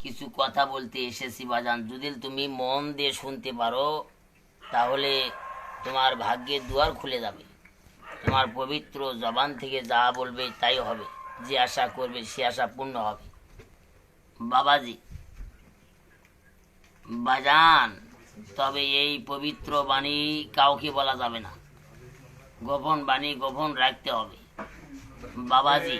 কিছু কথা বলতে এসেছি বাজান, যদি তুমি মন দিয়ে শুনতে পারো তাহলে তোমার ভাগ্যের দুয়ার খুলে যাবে। তোমার পবিত্র জবান থেকে যা বলবে তাই হবে, যে আশা করবে সে আশা পূর্ণ হবে। বাবাজি বাজান, তবে এই পবিত্র বাণী কাউকে বলা যাবে না, গোপন বাণী গোপন রাখতে হবে। বাবাজি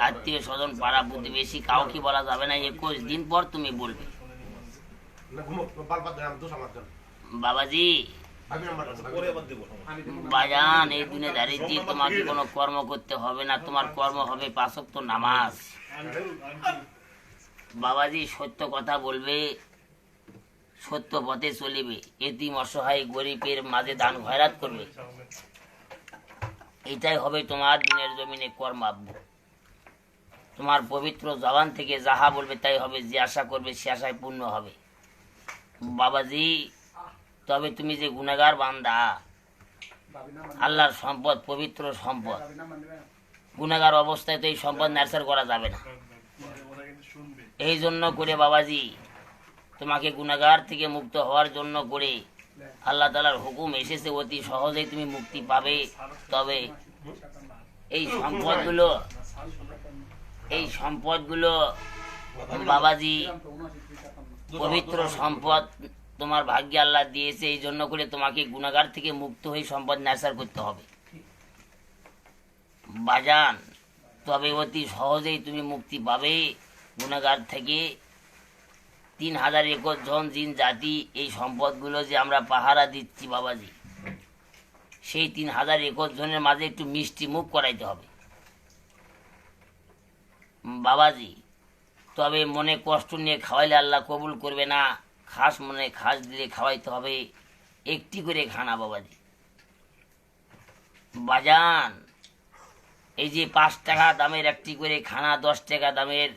আত্মীয় স্বজন পাড়া প্রতিবেশী কাউকে বলা যাবে না, 21 দিন পর তুমি বলবে। বাবাজি বাজান, এই দিনে দাঁড়িয়ে তোমাকে কোনো কর্ম করতে হবে না, তোমার কর্ম হবে 5 ওয়াক্ত নামাজ। বাবাজি সত্য কথা বলবে, সত্য পথে চলিবে, এতিম অসহায় গরিবের মাঝে দান খয়রাত করবে, এটাই হবে তোমার দিনের জমিনে কর্মাব্য। তোমার পবিত্র জবান থেকে যাহা বলবে তাই হবে, যে আশা করবে সে আশায় পূর্ণ হবে। বাবাজি তবে তুমি যে গুনাহগার বান্দা, আল্লাহর সম্পদ পবিত্র সম্পদ, গুনাহগার অবস্থায় তো এই সম্পদ নার্সার করা যাবে না। এই জন্য করে বাবাজি তোমাকে গুনাহগার থেকে মুক্ত হওয়ার জন্য করে আল্লাহ তাআলার হুকুম এসেছে, অতি সহজেই তুমি মুক্তি পাবে। তবে এই সম্পদগুলো বাবাজি পবিত্র সম্পদ তোমার ভাগ্যে আল্লাহ দিয়েছে, এই জন্য করে তোমাকে গুনাহগার থেকে মুক্ত হয়ে সম্পদ নার্সার করতে হবে বাজান। তবে অতি সহজেই তুমি মুক্তি পাবে গুনাহগার থেকে। 3000 একর জন জিন জাতি এই সম্পদগুলো যে আমরা পাহারা দিচ্ছি বাবাজি, সেই 3000 একর জনের মাঝে একটু মিষ্টি মুখ করাইতে হবে বাবাজি। তবে মনে কষ্ট নিয়ে খাওয়াইলে আল্লাহ কবুল করবে না, খাস মনে খাস দিলে খাওয়াইতে হবে, একটি করে খানা বাবাজি। বাজান এই যে 5 টাকা দামের একটি করে খানা, 10 টাকা দামের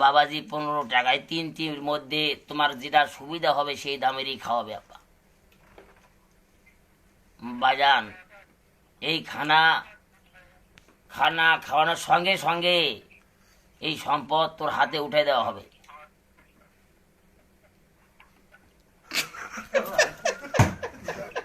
বাবাজি 15 টাকায়, 3টির মধ্যে তোমার যেটা সুবিধা হবে সেই দামেরই খাওয়াবে আপা বাজান। এই খানা খাওয়ানোর সঙ্গে সঙ্গে এই সম্পদ তোর হাতে উঠে দেওয়া হবে।